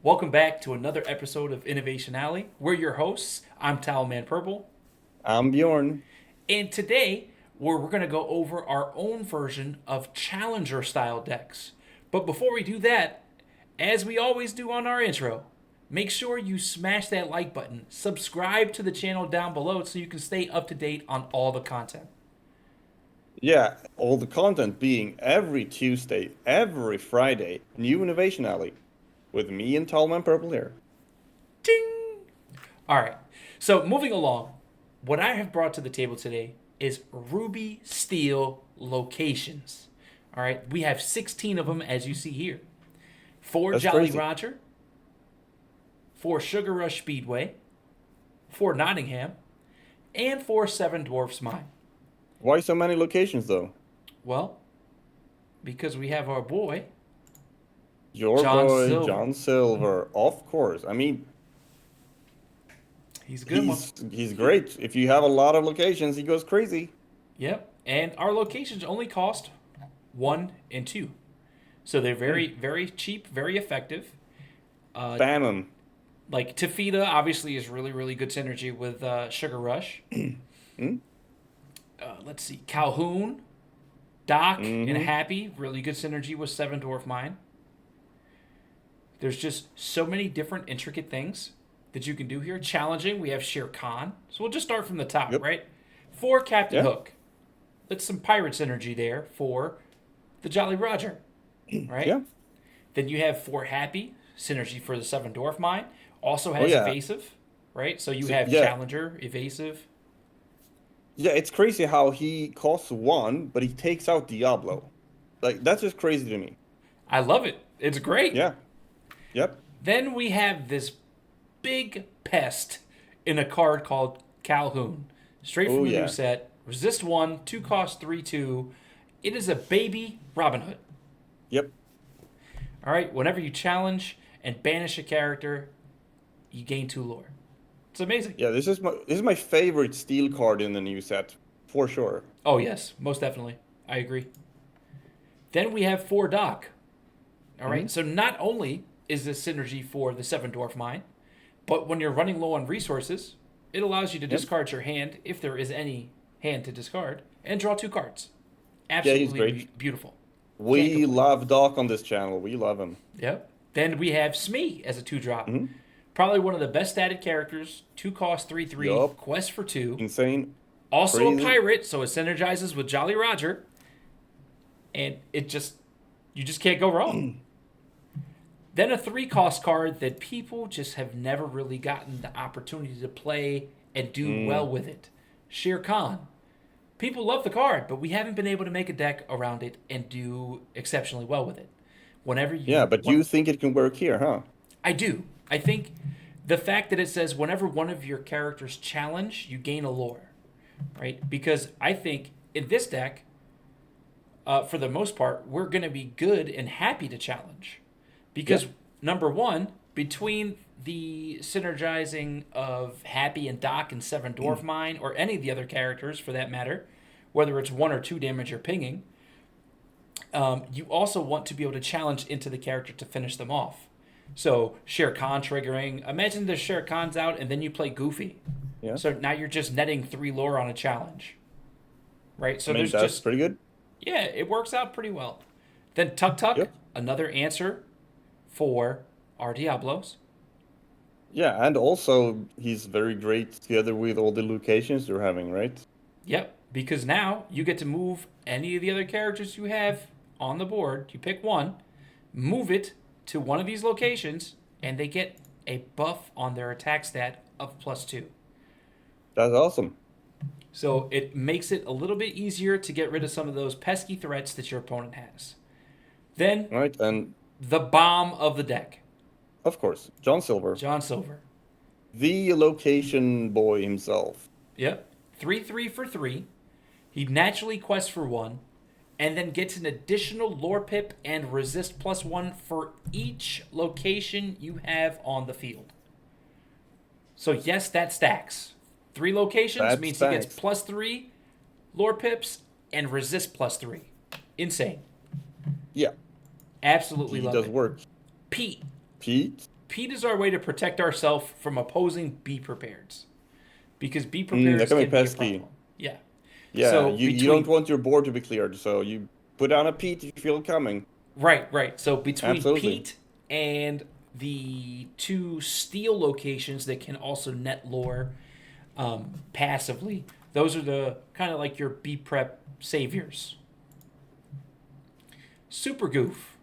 Welcome back to another episode of Innovation Alley. We're your hosts. I'm TowelManPurple, I'm Bjorn. and today we're going to go over our own version of Challenger style decks. But before we do that, as we always do on our intro, make sure you smash that like button, subscribe to the channel down below so you can stay up to date on all the content. Yeah, all the content being every Tuesday, every Friday, new Innovation Alley with me and Tallman Purple here. Ding! All right, so moving along, what I have brought to the table today is Ruby Steel locations. All right, we have 16 of them as you see here. Four That's Jolly crazy. Roger, four Sugar Rush Speedway, four Nottingham, and four Seven Dwarfs Mine. Why so many locations though? Well, because we have our boy, Your John boy, Silver. John Silver, of course. I mean, He's a good one. he's great. If you have a lot of locations, he goes crazy. Yep, and our locations only cost one and two. So they're Mm. very cheap, very effective. Spam him. Like Tafita obviously is really good synergy with Sugar Rush. Mm? Let's see, Calhoun, Doc, and Mm-hmm. Happy really good synergy with Seven Dwarf Mine. There's just so many different intricate things that you can do here. Challenging, we have Shere Khan. So we'll just start from the top, Yep. right? For Captain Yeah. Hook. That's some pirate synergy there for the Jolly Roger, right? Yeah. Then you have for Happy, synergy for the Seven Dwarf Mine. Also Oh has yeah. evasive, right? So you So, have yeah. Challenger, evasive. Yeah, it's crazy how he costs one, but he takes out Diablo. Like that's just crazy to me. I love it. It's great. Yeah. Yep. Then we have this big pest in a card called Calhoun. Straight Oh from the new yeah. set. Resist 1, 2 cost 3 2. It is a baby Robin Hood. Yep. Alright, whenever you challenge and banish a character, you gain 2 lore. It's amazing. Yeah, this is my favorite steel card in the new set, for sure. Oh, yes, most definitely. I agree. Then we have 4 Doc. Hmm. Alright, so not only is this synergy for the Seven Dwarf Mine, but when you're running low on resources, it allows you to Yep. discard your hand, if there is any hand to discard, and draw 2 cards. Yeah, he's Absolutely great. beautiful. Can't We complain. love Doc on this channel. We love him. Yep. Then we have Smee as a 2 drop. Hmm. Probably one of the best static characters. 2 cost 3 3, Yup. quest for 2. Insane. Also a Crazy. pirate, so it synergizes with Jolly Roger. And you just can't go wrong. Then a 3 cost card that people just have never really gotten the opportunity to play and do well Mm. with it. Shere Khan. People love the card, but we haven't been able to make a deck around it and do exceptionally well with it. Whenever Yeah, you but want, you think it can work here, huh? I do. I think the fact that it says whenever one of your characters challenge, you gain a lore, right? Because I think in this deck, for the most part, we're going to be good and happy to challenge. Because Yeah. number one, between the synergizing of Happy and Doc and Seven Dwarf Mine, or any of the other characters for that matter, whether it's 1 or 2 damage or pinging, you also want to be able to challenge into the character to finish them off. So Shere Khan triggering. Imagine the Shere Khan's out and then you play Goofy. Yeah. So now you're just netting 3 lore on a challenge. Right? I So mean, there's that's just pretty good. yeah, it works out pretty well. Then Tuk Tuk, Yep. another answer for our Diablos. Yeah, and also he's very great together with all the locations you're having, right? Yep, because now you get to move any of the other characters you have on the board. You pick one, move it to one of these locations, and they get a buff on their attack stat of +2. That's awesome. So it makes it a little bit easier to get rid of some of those pesky threats that your opponent has. Then, Right? And the bomb of the deck, of course, John Silver, John Silver. the location boy himself. Yep. 3 for 3. He naturally quests for 1, and then gets an additional lore pip and resist +1 for each location you have on the field. So, yes, that stacks. 3 locations That means he gets stacks. +3 lore pips and resist +3. Insane. Yeah, Absolutely he love does it. work. Pete. Pete, Pete is our way to protect ourselves from opposing Be Prepareds. Because Be That Prepareds can be can be a pesky. problem. Yeah. Yeah, So you don't between want your board to be cleared, so you put down a Pete if you feel it coming. right. So between Absolutely. Pete and the two steel locations that can also net lore passively, those are the kind of like your B prep saviors. Super Goof,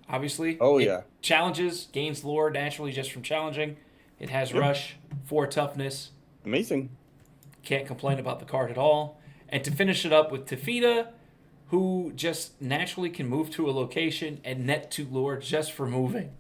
obviously, Oh it yeah. challenges, gains lore naturally just from challenging. It has Yep. rush, 4 toughness. Amazing. Can't complain about the card at all. And to finish it up with Tafita, who just naturally can move to a location and net 2 lore just for moving.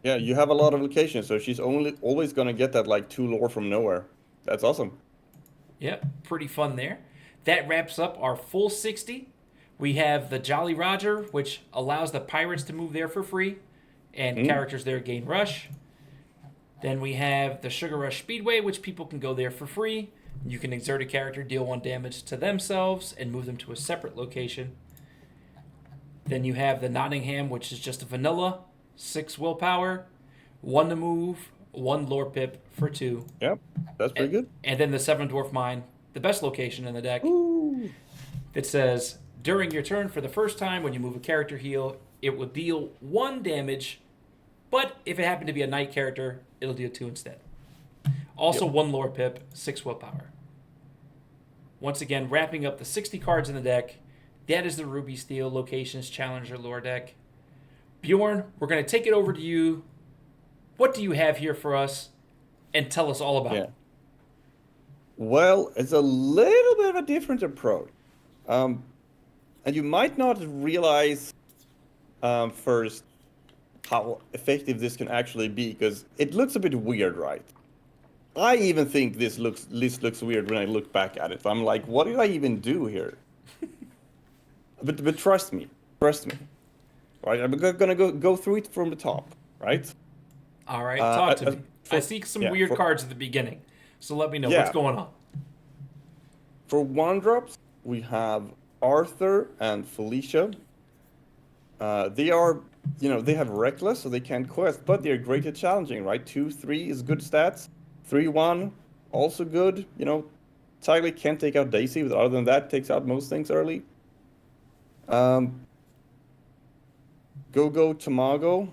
Yeah, you have a lot of locations, so she's only always gonna get that like 2 lore from nowhere. That's awesome. Yep, pretty fun there. That wraps up our full 60. We have the Jolly Roger, which allows the pirates to move there for free, and Hmm? characters there gain rush. Then we have the Sugar Rush Speedway, which people can go there for free. You can exert a character, deal 1 damage to themselves, and move them to a separate location. Then you have the Nottingham, which is just a vanilla, 6 willpower, 1 to move, 1 lore pip for 2. Yep, that's pretty good. And then the Seven Dwarf Mine, the best location in the deck, Ooh. that says during your turn for the first time when you move a character heal, it will deal 1 damage, but if it happened to be a knight character, it'll deal 2 instead. Also, Yep. 1 lore pip, 6 willpower. Once again, wrapping up the 60 cards in the deck, that is the Ruby Steel Locations Challenger lore deck. Bjorn, we're going to take it over to you. What do you have here for us? And tell us all about Yeah. it. Well, it's a little bit of a different approach. Um, and you might not realize first how effective this can actually be, because it looks a bit weird, right? I even think this list looks weird when I look back at it. I'm like, what did I even do here? But trust me, right? I'm gonna go through it from the top, right? All right, talk to me. I For, see some yeah, weird cards at the beginning, so let me know what's yeah. going on. For 1-drops, we have Arthur and Felicia. They are, they have reckless, so they can't quest, but they're great at challenging, right? 2-3 is good stats. 3-1, also good. Tyler can't take out Daisy, but other than that, takes out most things early. Go Tamago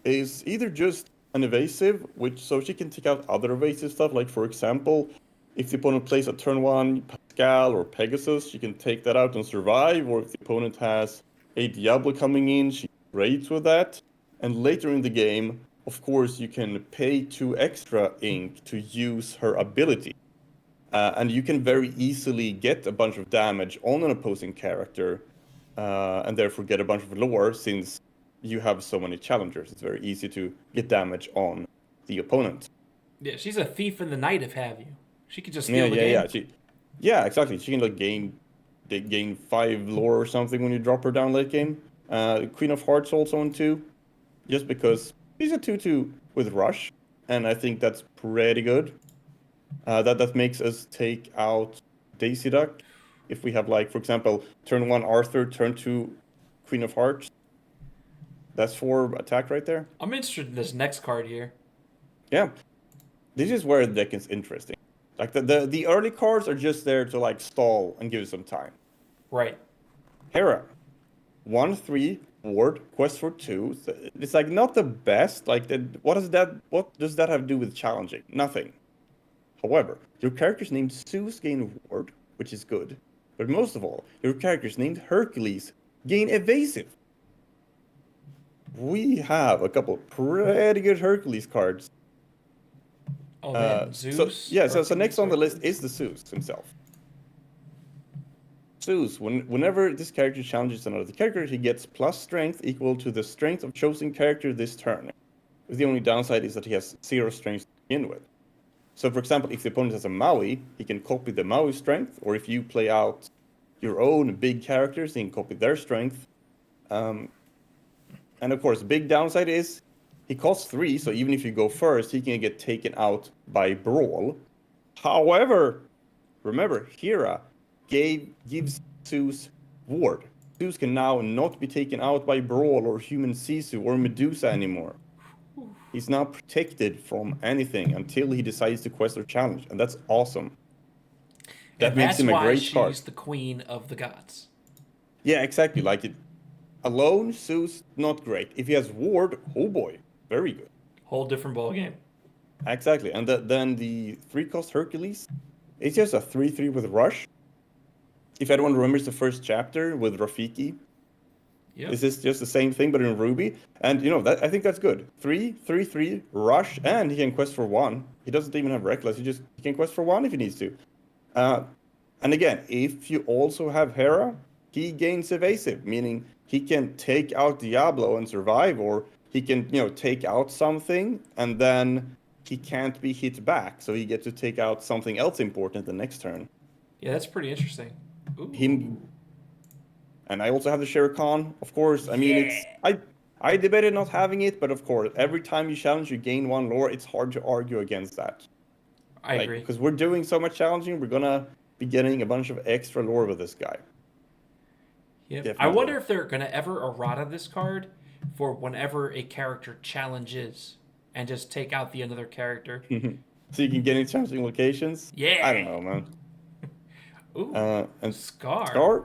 is either just an evasive, so she can take out other evasive stuff, like for example, if the opponent plays a turn 1 Pascal or Pegasus, she can take that out and survive, or if the opponent has a Diablo coming in, she trades with that. And later in the game, of course, you can pay 2 extra ink to use her ability. And you can very easily get a bunch of damage on an opposing character, and therefore get a bunch of lore, since you have so many challengers. It's very easy to get damage on the opponent. Yeah, she's a thief in the night, if have you. She could just Yeah, steal the game. yeah, exactly. She can gain 5 lore or something when you drop her down late game. Queen of Hearts also on 2, just because she's a 2/2 with rush, and I think that's pretty good. That makes us take out Daisy Duck if we have, like, for example, turn 1 Arthur, turn 2 Queen of Hearts. That's 4 attack right there. I'm interested in this next card here. Yeah, this is where the deck is interesting. Like the early cards are just there to like stall and give you some time. Right. Hera, 1/3 ward, quest for 2. So it's like not the best. Like what does that have to do with challenging? Nothing. However, your character's named Zeus gain ward, which is good. But most of all, your character's named Hercules gain evasive. We have a couple pretty good Hercules cards. Oh man, Zeus. So next on the list is the Zeus himself. Zeus, whenever this character challenges another character, he gets plus strength equal to the strength of chosen character this turn. The only downside is that he has 0 strength to begin with. So for example, if the opponent has a Maui, he can copy the Maui strength, or if you play out your own big characters, he can copy their strength. And of course, big downside is he costs 3, so even if you go first, he can get taken out by Brawl. However, remember, Hera gives Zeus ward. Zeus can now not be taken out by Brawl or Human Sisu or Medusa anymore. He's not protected from anything until he decides to quest or challenge, and that's awesome. That And makes that's him a why great card. she's the queen of the gods. Yeah, exactly. Like it alone, Zeus not great. If he has ward, oh boy, very good. Whole different ball game. Exactly. And then the 3-cost Hercules, it's just a 3/3 with rush. If anyone remembers the first chapter with Rafiki, Yep. this is just the same thing but in Ruby. And that I think that's good. 3/3/3 rush, and he can quest for 1. He doesn't even have reckless. He can quest for 1 if he needs to. And again, if you also have Hera, he gains evasive, meaning he can take out Diablo and survive, or he can, take out something and then he can't be hit back, so he gets to take out something else important the next turn. Yeah, that's pretty interesting. Ooh. Him, and I also have the Shere Khan, of course. I mean, Yeah. I debated not having it, but of course, every time you challenge, you gain 1 lore. It's hard to argue against that. I agree. Because we're doing so much challenging, we're gonna be getting a bunch of extra lore with this guy. Yep. Definitely. I wonder if they're going to ever errata this card for whenever a character challenges and just take out the other character. So you can get in challenging locations? Yeah. I don't know, man. Ooh. And Scar. Scar,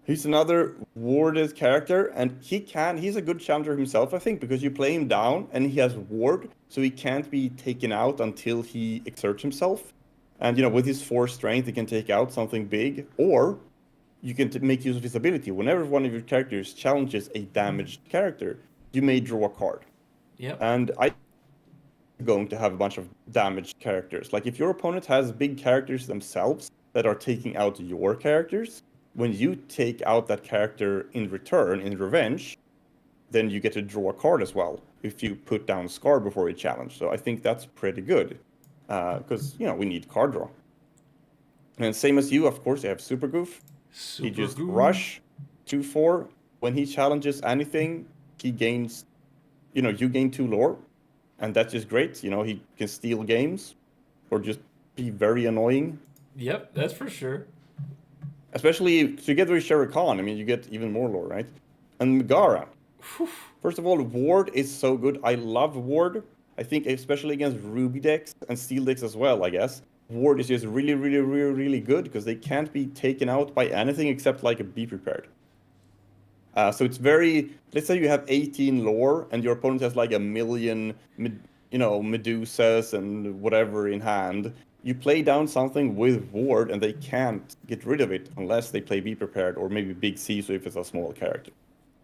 he's another warded character, and he's a good challenger himself, I think, because you play him down and he has ward, so he can't be taken out until he exerts himself. And, with his 4 strength, he can take out something big, or you can make use of his ability. Whenever one of your characters challenges a damaged character, you may draw a card. Yep. And I'm going to have a bunch of damaged characters. Like, if your opponent has big characters themselves that are taking out your characters, when you take out that character in return, in revenge, then you get to draw a card as well if you put down Scar before you challenge. So I think that's pretty good, because, we need card draw. And same as you, of course, you have Super Goof. He just rush 2/4. When he challenges anything, he gains, you gain 2 lore. And that's just great. He can steal games or just be very annoying. Yep, that's for sure. Especially together with Shere Khan, I mean, you get even more lore, right? And Megara. First of all, Ward is so good. I love Ward. I think especially against Ruby decks and Steel decks as well, I guess. Ward is just really, really, really, really good because they can't be taken out by anything except like a Be Prepared. So it's very, let's say you have 18 lore and your opponent has like a million, Medusas and whatever in hand. You play down something with Ward and they can't get rid of it unless they play Be Prepared or maybe Big C, so if it's a small character.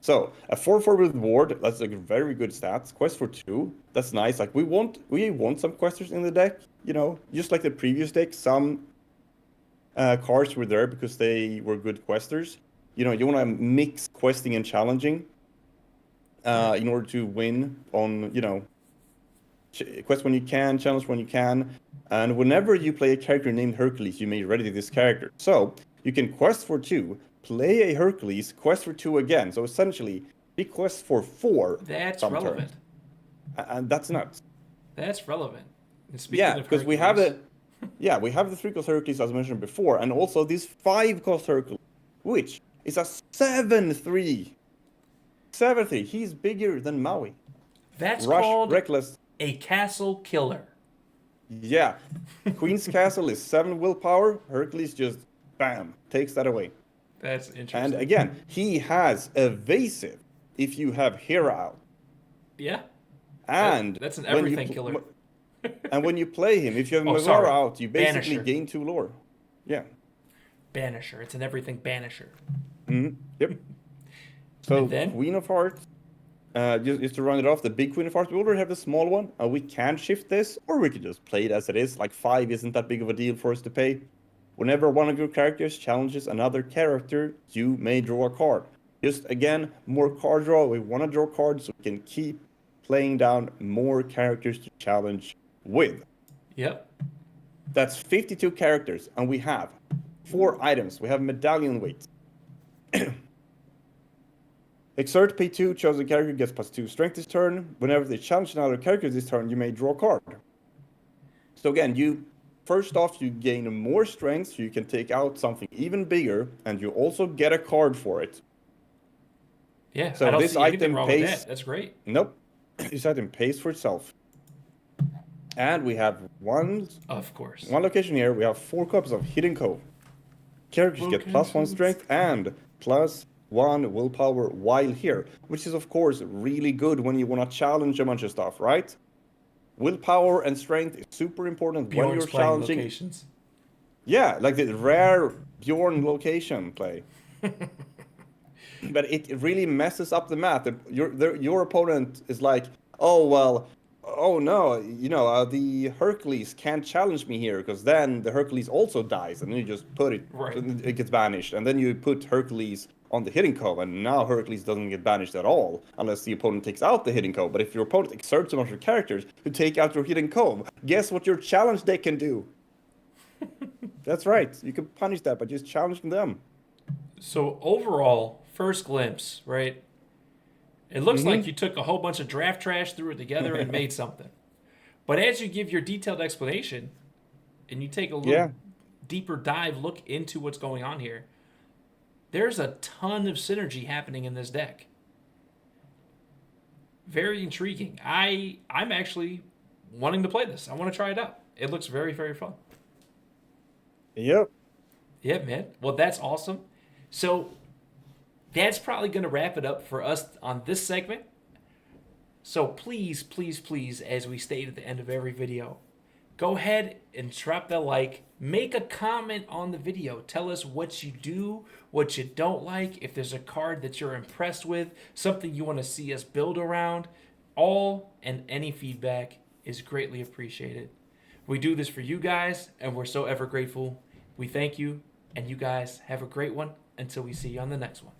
So a 4/4 with Ward, that's a very good stats. Quest for 2, that's nice. Like we want some questers in the deck, just like the previous deck. Some cards were there because they were good questers. You want to mix questing and challenging in order to win on, quest when you can, challenge when you can. And whenever you play a character named Hercules, you may ready this character. So you can quest for 2, play a Hercules, quest for 2 again. So essentially, he quests for 4. That's relevant. And that's nuts. That's relevant. And speaking of because we have the 3-cost Hercules as mentioned before, and also this 5-cost Hercules, which is a 7/3. 7/3. He's bigger than Maui. That's called reckless. A castle killer. Yeah. Queen's Castle is 7 willpower. Hercules just, bam, takes that away. That's interesting. And again, he has evasive if you have Hera out. Yeah. And that's an everything killer. And when you play him, if you have Megara out, you basically gain 2 lore. Yeah. Banisher. It's an everything banisher. Mm-hmm. Yep. So Queen of Hearts, just to run it off, the big Queen of Hearts, we already have the small one. We can shift this, or we can just play it as it is. Like 5 isn't that big of a deal for us to pay. Whenever one of your characters challenges another character, you may draw a card. Just, again, more card draw. We want to draw cards so we can keep playing down more characters to challenge with. Yep. That's 52 characters, and we have 4 items. We have medallion weight. Exert pay 2, chosen character gets +2 strength this turn. Whenever they challenge another character this turn, you may draw a card. So again, first off, you gain more strength, so you can take out something even bigger, and you also get a card for it. Yeah, so I don't this see anything item wrong with that. That's great. Nope. Each item pays for itself. And we have Of course. one location here. We have 4 copies of Hidden Cove. Characters get +1 strength and +1 willpower while here, which is of course really good when you want to challenge a bunch of stuff, right? Willpower and strength is super important when Bjorn's you're playing challenging. locations. Yeah, like the rare Bjorn location play. But it really messes up the math. Your opponent is like, oh well, oh no, the Hercules can't challenge me here because then the Hercules also dies, and then you just put it, Right. it gets banished, and then you put Hercules on the Hidden Cove, and now Hercules doesn't get banished at all unless the opponent takes out the Hidden Cove. But if your opponent exerts a bunch of characters to take out your Hidden Cove, guess what your challenge deck can do? That's right, you can punish that by just challenging them. So overall, first glimpse, right? It looks like you took a whole bunch of draft trash, threw it together, and made something. But as you give your detailed explanation, and you take a little deeper dive look into what's going on here, there's a ton of synergy happening in this deck. Very intriguing. I'm actually wanting to play this. I want to try it out. It looks very, very fun. Yep. Yeah, man. Well, that's awesome. So that's probably going to wrap it up for us on this segment. So please, please, please, as we state at the end of every video, go ahead and drop that like. Make a comment on the video. Tell us what you do, what you don't like, if there's a card that you're impressed with, something you want to see us build around. All and any feedback is greatly appreciated. We do this for you guys, and we're so ever grateful. We thank you, and you guys have a great one until we see you on the next one.